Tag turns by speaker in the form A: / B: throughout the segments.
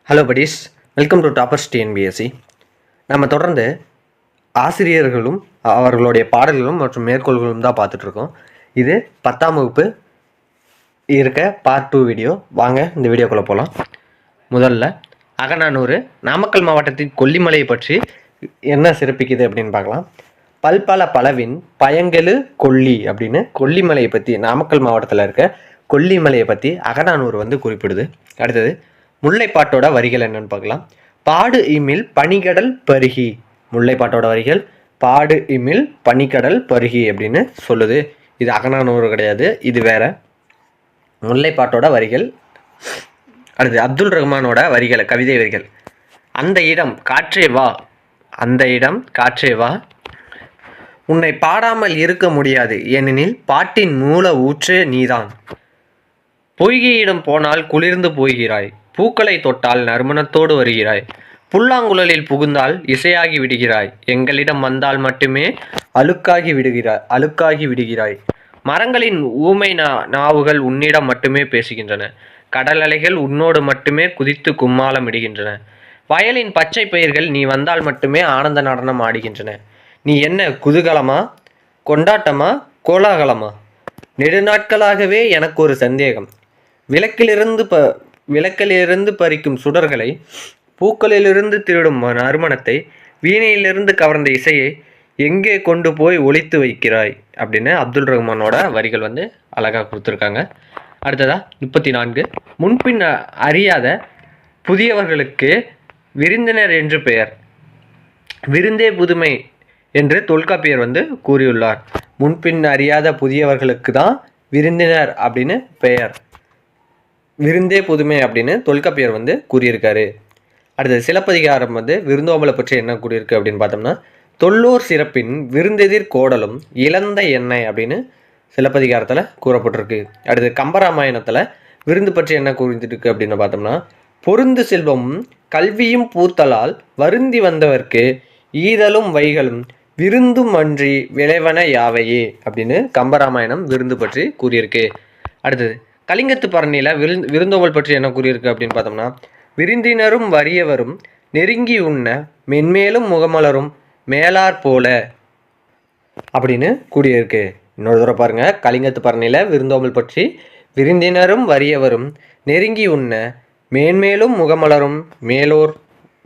A: Hello buddies, welcome to toppers TNPSC. நம்ம தொடர்ந்து ஆசிரியர்களும் அவர்களுடைய பாடல்களும் மற்றும் மேற்கோள்களும் தான் பார்த்துட்ருக்கோம். இது 10ஆம் வகுப்பு இருக்க பார்ட் 2 வீடியோ. வாங்க இந்த வீடியோக்குள்ளே போகலாம். முதல்ல அகநானூறு நாமக்கல் மாவட்டத்தின் கொல்லிமலையை பற்றி என்ன சிறப்பிக்குது அப்படின்னு பார்க்கலாம். பல்பல பலவின் பயங்கெழு கொல்லி அப்படின்னு கொல்லிமலையை பற்றி, நாமக்கல் மாவட்டத்தில் இருக்க கொல்லிமலையை பற்றி அகநானூறு குறிப்பிடுது. அடுத்தது முல்லைப்பாட்டோட வரிகள் என்னன்னு பார்க்கலாம். பாடு இமில் பனிக்கடல் பருகி, முல்லைப்பாட்டோட வரிகள் பாடு இமில் பனிக்கடல் பருகி அப்படின்னு சொல்லுது. இது அகநானூறு கிடையாது, இது வேற. முல்லைப்பாட்டோட வரிகள். அடுத்து அப்துல் ரஹ்மானோட வரிகள், கவிதை வரிகள். அந்த இடம் காற்றே வா, அந்த இடம் காற்றே வா, உன்னை பாடாமல் இருக்க முடியாது, ஏனெனில் பாட்டின் மூல ஊற்றே நீதான். பொய்கையிடம் போனால் குளிர்ந்து போகிறாய், பூக்களை தொட்டால் நறுமணத்தோடு வருகிறாய், புல்லாங்குழலில் புகுந்தால் இசையாகி விடுகிறாய், எங்களிடம் வந்தால் மட்டுமே அழுக்காகி விடுகிறாய். மரங்களின் ஊமை நாவுகள் உன்னிடம் மட்டுமே பேசுகின்றன, கடல் அலைகள் உன்னோடு மட்டுமே குதித்து கும்மாளம் இடுகின்றன, வயலின் பச்சை பயிர்கள் நீ வந்தால் மட்டுமே ஆனந்த நடனம் ஆடுகின்றன. நீ என்ன குதூகலமா, கொண்டாட்டமா, கோலாகலமா? நெடுநாட்களாகவே எனக்கு ஒரு சந்தேகம். விளக்கிலிருந்து பறிக்கும் சுடர்களை, பூக்களிலிருந்து திருடும் நறுமணத்தை, வீணையிலிருந்து கவர்ந்த இசையை எங்கே கொண்டு போய் ஒளித்து வைக்கிறாய் அப்படின்னு அப்துல் ரஹ்மானோட வரிகள் அழகாக கொடுத்துருக்காங்க. அடுத்ததா 34. முன்பின் அறியாத புதியவர்களுக்கு விருந்தினர் என்று பெயர், விருந்தே புதுமை என்று தொல்காப்பியர் கூறியுள்ளார். முன்பின் அறியாத புதியவர்களுக்கு தான் விருந்தினர் அப்படின்னு பெயர், விருந்தே புதுமை அப்படின்னு தொல்காப்பியர் கூறியிருக்காரு. அடுத்தது சிலப்பதிகாரம் விருந்தோம்பலை பற்றி என்ன கூறியிருக்கு அப்படின்னு பார்த்தோம்னா, தொல்லோர் சிறப்பின் விருந்தெதிர் கோடலும் இழந்த எண்ணெய் அப்படின்னு சிலப்பதிகாரத்தில் கூறப்பட்டிருக்கு. அடுத்து கம்பராமாயணத்தில் விருந்து பற்றி என்ன கூறியிருக்கு அப்படின்னு பார்த்தோம்னா, பொருந்து செல்வமும் கல்வியும் பூத்தலால் வருந்தி வந்தவர்க்கு ஈதலும் வைகளும் விருந்தும் அன்றி விளைவன யாவையே அப்படின்னு கம்பராமாயணம் விருந்து பற்றி கூறியிருக்கு. அடுத்தது கலிங்கத்து பரணியில் விருந்தோம்பல் பற்றி என்ன கூறியிருக்கு அப்படின்னு பார்த்தோம்னா, விருந்தினரும் வறியவரும் நெருங்கி உண்ண மென்மேலும் முகமலரும் மேலார் போல அப்படின்னு கூறியிருக்கு. இன்னொரு தடவை பாருங்க, கலிங்கத்து பரணியில் விருந்தோம்பல் பற்றி விருந்தினரும் வறியவரும் நெருங்கி உண்ண மேன்மேலும் முகமலரும் மேலோர்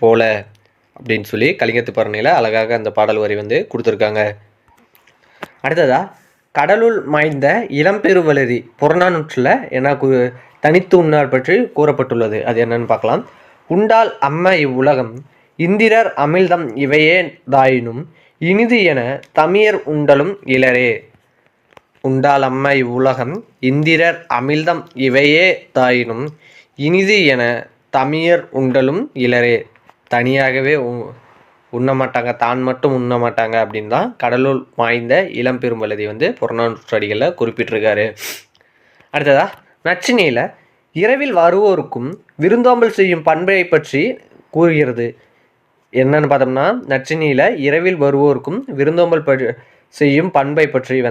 A: போல அப்படின்னு சொல்லி கலிங்கத்து பரணியில் அழகாக அந்த பாடல் வரி கொடுத்துருக்காங்க. அடுத்ததா கடலுள் மாய்ந்த இளம்பெருவளரி புறநானூற்றில் என்ன தனித்து உண்ணார் பற்றி கூறப்பட்டுள்ளது. அது என்னன்னு பார்க்கலாம். உண்டால் அம்ம இவ்வுலகம் இந்திரர் அமிழ்தம் இவையே தாயினும் இனிது என தமியர் உண்டலும் இளரே. உண்டால் அம்ம இவ்வுலகம் இந்திரர் அமிழ்தம் இவையே தாயினும் இனிது என தமியர் உண்டலும் இளரே. தனியாகவே உண்ண மாட்டாங்க, தான் மட்டும் உண்ண மாட்டாங்க அப்படின்னு தான் கடலுள் மாய்ந்த இளம்பெரும்பலதி புறநானூற்றடிகளில் குறிப்பிட்டிருக்காரு. அடுத்ததா நச்சினையில் இரவில் வருவோருக்கும் விருந்தோம்பல் செய்யும் பண்பை பற்றி கூறுகிறது. என்னன்னு பார்த்தோம்னா, நச்சினையில் இரவில் வருவோருக்கும் விருந்தோம்பல் செய்யும் பண்பை பற்றி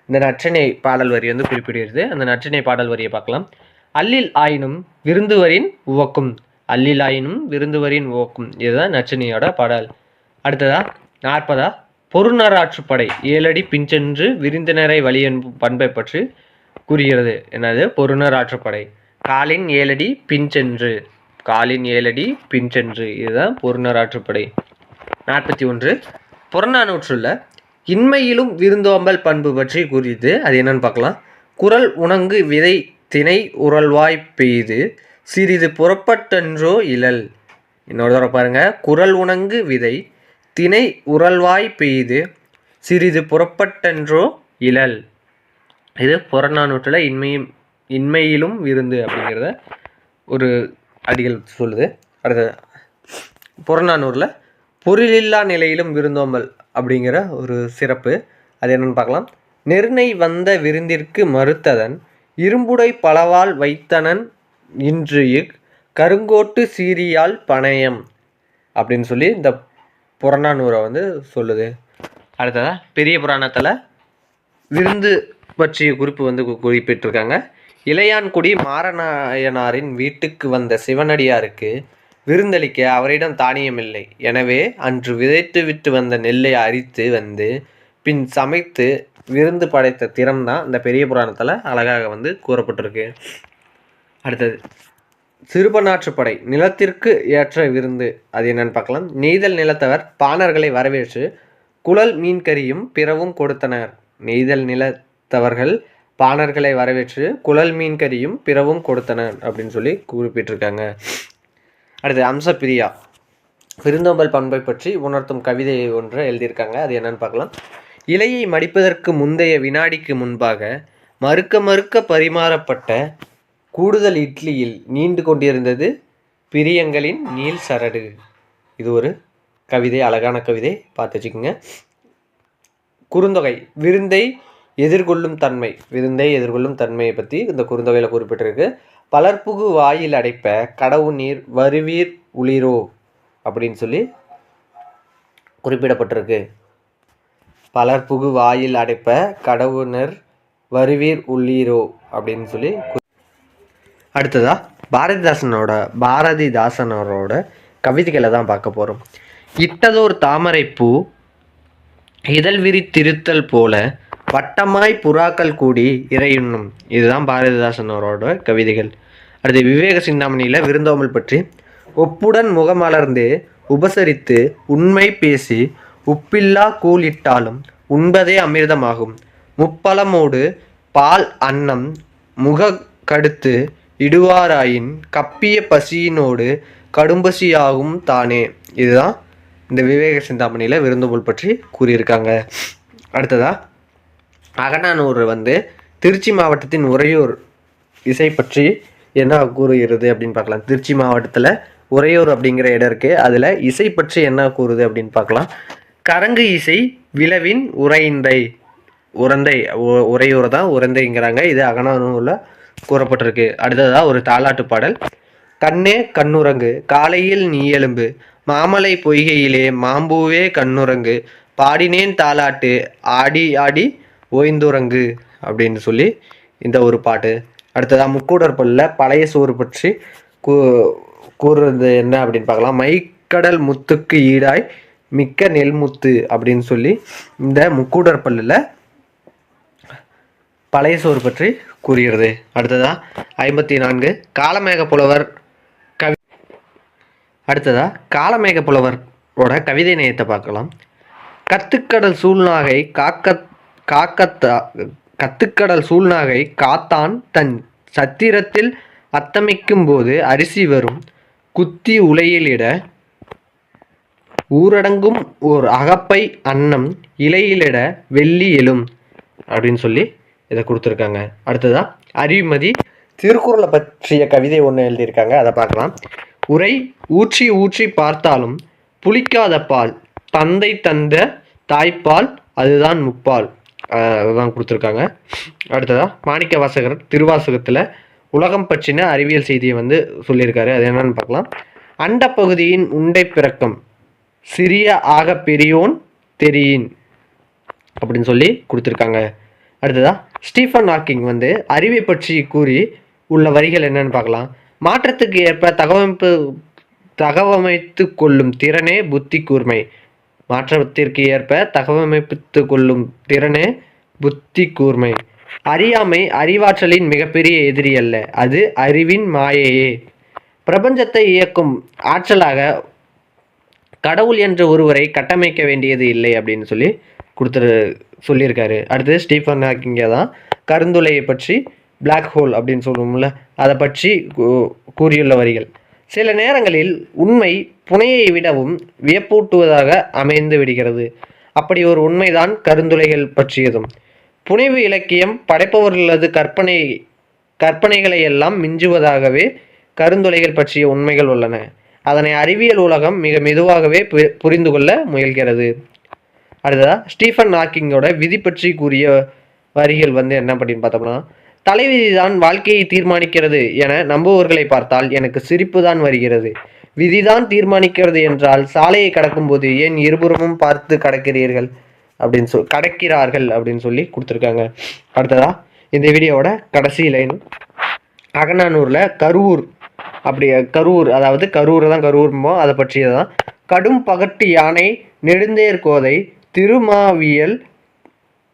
A: இந்த நற்றினை பாடல் வரி குறிப்பிடுகிறது. அந்த நற்றினை பாடல் வரியை பார்க்கலாம். அல்லில் ஆயினும் விருந்துவரின் உவக்கும், அல்லில் ஆயினும் விருந்துவரின் உவக்கும், இதுதான் நச்சினையோட பாடல். அடுத்ததா 40. பொருநராற்றுப்படை 7 அடி பின்சென்று விருந்தினரை வழி என்பும் பண்பை பற்றி கூறுகிறது. என்னது பொருநராற்றுப்படை? காலின் 7 அடி பின்சென்று, காலின் 7 அடி பின்சென்று, இதுதான் பொருநராற்றுப்படை. 41. புறநானூற்றுள்ள இன்மையிலும் விருந்தோம்பல் பண்பு பற்றி கூறியது. அது என்னன்னு பார்க்கலாம். குரல் உணங்கு விதை திணை உரல்வாய் பெய்து சிறிது புறப்பட்டன்றோ இழல். இன்னொரு தடவை பாருங்க. குரல் உணங்கு விதை திணை உரல்வாய் பெய்து சிறிது புறப்பட்டன்றோ இழல். இது புறநானூற்றில் இன்மையிலும் விருந்து அப்படிங்கிறத ஒரு அடிகள் சொல்லுது. அடுத்தது புறநானூரில் பொருளில்லா நிலையிலும் விருந்தோம்பல் அப்படிங்கிற ஒரு சிறப்பு. அது என்னன்னு பார்க்கலாம். நெருணை வந்த விருந்திற்கு மறுத்ததன் இரும்புடை பலவால் வைத்தனன் இன்று கருங்கோட்டு சீரியால் பணயம் அப்படின்னு சொல்லி இந்த புறநானூரை சொல்லுது. அடுத்ததாக பெரிய புராணத்தில் விருந்து பற்றிய குறிப்பு குறிப்பிட்டிருக்காங்க. இளையான்குடி மாரநாயனாரின் வீட்டுக்கு வந்த சிவனடியாருக்கு விருந்தளிக்க அவரிடம் தானியம் இல்லை. எனவே அன்று விதைத்து விட்டு வந்த நெல்லை அரித்து வந்து பின் சமைத்து விருந்து படைத்த திறம் தான் இந்த பெரிய புராணத்தில் அழகாக வந்து கூறப்பட்டிருக்கு. அடுத்தது சிறுபண்ணாற்றுப்படை நிலத்திற்கு ஏற்ற விருந்து. அது என்னன்னு பார்க்கலாம். நெய்தல் நிலத்தவர் பாணர்களை வரவேற்று குழல் மீன் கறியும் பிறவும் கொடுத்தனர். நெய்தல் நிலத்தவர்கள் பாணர்களை வரவேற்று குழல் மீன் கறியும் பிறவும் கொடுத்தனர் அப்படின்னு சொல்லி குறிப்பிட்டிருக்காங்க. அடுத்து அம்சப்பிரியா விருந்தோம்பல் பண்பை பற்றி உணர்த்தும் கவிதையை ஒன்று எழுதியிருக்காங்க. அது என்னன்னு பார்க்கலாம். இலையை மடிப்பதற்கு முந்தைய வினாடிக்கு முன்பாக மறுக்க மறுக்க பரிமாறப்பட்ட கூடுதல் இட்லியில் நீண்டு கொண்டிருந்தது பிரியங்களின் நீள் சரடு. இது ஒரு கவிதை, அழகான கவிதை, பார்த்து வச்சுக்கோங்க. குறுந்தொகை விருந்தை எதிர்கொள்ளும் தன்மை. விருந்தை எதிர்கொள்ளும் தன்மையை பற்றி இந்த குறுந்தொகையில் குறிப்பிட்டிருக்கு. பலர்புகு வாயில் அடைப்ப கடவு நீர் வருவீர் உளிரோ அப்படின்னு சொல்லி குறிப்பிடப்பட்டிருக்கு. பலர்புகு வாயில் அடைப்ப கடவுனர் வருவீர் உள்ளீரோ அப்படின்னு சொல்லி. அடுத்ததா பாரதிதாசனோட கவிதைகளை தான் பார்க்க போகிறோம். இட்டதோர் தாமரைப்பூ இதழ் விரித்திருத்தல் போல வட்டமாய் புறாக்கள் கூடி இறையுண்ணும். இதுதான் பாரதிதாசனோட கவிதைகள். அடுத்து விவேக சிந்தாமணியில் விருந்தோம்பல் பற்றி ஒப்புடன் முகமலர்ந்து உபசரித்து உண்மை பேசி உப்பில்லா கூழ் இட்டாலும் உண்பதே அமிர்தமாகும். முப்பழமோடு பால் அன்னம் முக கடுத்து இடுவாராயின் கப்பிய பசியினோடு கடும்பசியாகும் தானே. இதுதான் இந்த விவேக சிந்தாமணியில் விருந்தோம்பல் பற்றி கூறியிருக்காங்க. அடுத்ததா அகநானூறு வந்து திருச்சி மாவட்டத்தின் உறையூர் இசை பற்றி என்ன கூறுகிறது அப்படின்னு பார்க்கலாம். திருச்சி மாவட்டத்தில் உறையூர் அப்படிங்கிற இடம் இருக்குது. அதில் இசை பற்றி என்ன கூறுது அப்படின்னு பார்க்கலாம். கரங்கு இசை விளவின் உரந்தை உறையூர் தான் உரந்தைங்கிறாங்க. இது அகநானூரில் கூறப்பட்டிருக்கு. அடுத்ததாக ஒரு தாலாட்டு பாடல். கண்ணே கண்ணுறங்கு காலையில் நீ எலும்பு மாமலை பொய்கையிலே மாம்பூவே கண்ணுறங்கு பாடினேன் தாலாட்டு ஆடி ஆடி ஓய்ந்துறங்கு அப்படின்னு சொல்லி இந்த ஒரு பாட்டு. அடுத்ததாக முக்கூடற்பல்ல பழைய சோறு பற்றி கூறுறது என்ன அப்படின்னு பார்க்கலாம். மைக்கடல் முத்துக்கு ஈடாய் மிக்க நெல்முத்து அப்படின்னு சொல்லி இந்த முக்கூடற்பல்லில் பழைய சோறு பற்றி கூறுகிறது. அடுத்ததா 54 காலமேக புலவர் காலமேக புலவரோட கவிதை நேயத்தை பார்க்கலாம். கத்துக்கடல் சூழ்நாகை காத்தான் தன் சத்திரத்தில் அத்தமிக்கும் போது அரிசி வரும் குத்தி உலையிலிட ஊரடங்கும் ஓர் அகப்பை அன்னம் இலையிலிட வெள்ளி எழும் அப்படின்னு சொல்லி இதை கொடுத்துருக்காங்க. அடுத்ததா அறிவுமதி திருக்குறளை பற்றிய கவிதை ஒன்று எழுதியிருக்காங்க. அதை பார்க்கலாம். உரை ஊற்றி ஊற்றி பார்த்தாலும் புளிக்காத பால் தந்தை தந்த தாய்ப்பால் அதுதான் முப்பால். அதுதான் கொடுத்துருக்காங்க. அடுத்ததா மாணிக்க வாசகர் திருவாசகத்தில் உலகம் பற்றின அறிவியல் செய்தியை வந்து சொல்லியிருக்காரு. அது என்னன்னு பார்க்கலாம். அண்ட பகுதியின் உண்டை பிறக்கம் சிறிய ஆக பெரியோன் தெரியின் அப்படின்னு சொல்லி கொடுத்துருக்காங்க. அடுத்ததா ஸ்டீஃபன் ஹாக்கிங் வந்து அறிவை பற்றி கூறி உள்ள வரிகள் என்னன்னு பார்க்கலாம். மாற்றத்துக்கு ஏற்ப தகவமைத்து கொள்ளும் திறனே புத்தி கூர்மை. மாற்றத்திற்கு ஏற்ப தகவமைத்து கொள்ளும் திறனே புத்தி கூர்மை. அறியாமை அறிவாற்றலின் மிகப்பெரிய எதிரி அல்ல, அது அறிவின் மாயையே. பிரபஞ்சத்தை இயக்கும் ஆற்றலாக கடவுள் என்ற ஒருவரை கட்டமைக்க வேண்டியது இல்லை அப்படின்னு சொல்லி சொல்லியிருக்காரு. அடுத்தது ஸ்டீஃபன் ஹாக்கிங்க தான் கருந்துளையை பற்றி பிளாக் ஹோல் அப்படின்னு சொல்லுவோம்ல அதை பற்றி கூறியுள்ள வரிகள். சில நேரங்களில் உண்மை புனையை விடவும் வியப்பூட்டுவதாக அமைந்து விடுகிறது. அப்படி ஒரு உண்மைதான் கருந்துளைகள் பற்றியதும். புனைவு இலக்கியம் படைப்பவர்களது கற்பனைகளை எல்லாம் மிஞ்சுவதாகவே கருந்துளைகள் பற்றிய உண்மைகள் உள்ளன. அதனை அறிவியல் உலகம் மிக மெதுவாகவே புரிந்து கொள்ள முயல்கிறது. அடுத்ததா ஸ்டீஃபன் ஹாக்கிங்கோட விதி பற்றி கூறிய வரிகள் வந்து என்ன அப்படின்னு பார்த்தோம்னா, தலைவிதி தான் வாழ்க்கையை தீர்மானிக்கிறது என நம்புவர்களை பார்த்தால் எனக்கு சிரிப்பு தான் வருகிறது. விதிதான் தீர்மானிக்கிறது என்றால் சாலையை கடக்கும்போது ஏன் இருபுறமும் பார்த்து கடக்கிறார்கள் அப்படின்னு சொல்லி கொடுத்துருக்காங்க. அடுத்ததா இந்த வீடியோவோட கடைசி லைன். அகநானூரில் கருவூர் அப்படி கரூர், அதாவது கரூரை தான் கரூர்மோ அதை பற்றியதான். கடும் பகட்டு யானை நெடுந்தேர் கோதை திருமாவியல்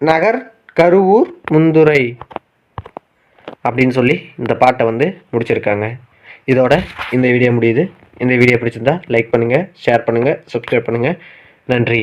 A: நகர் கருவூர் முந்துரை அப்படின்னு சொல்லி இந்த பாட்டை வந்து முடிச்சிருக்காங்க. இதோட இந்த வீடியோ முடியுது. இந்த வீடியோ பிடிச்சிருந்தா லைக் பண்ணுங்கள், ஷேர் பண்ணுங்கள், சப்ஸ்கிரைப் பண்ணுங்கள். நன்றி.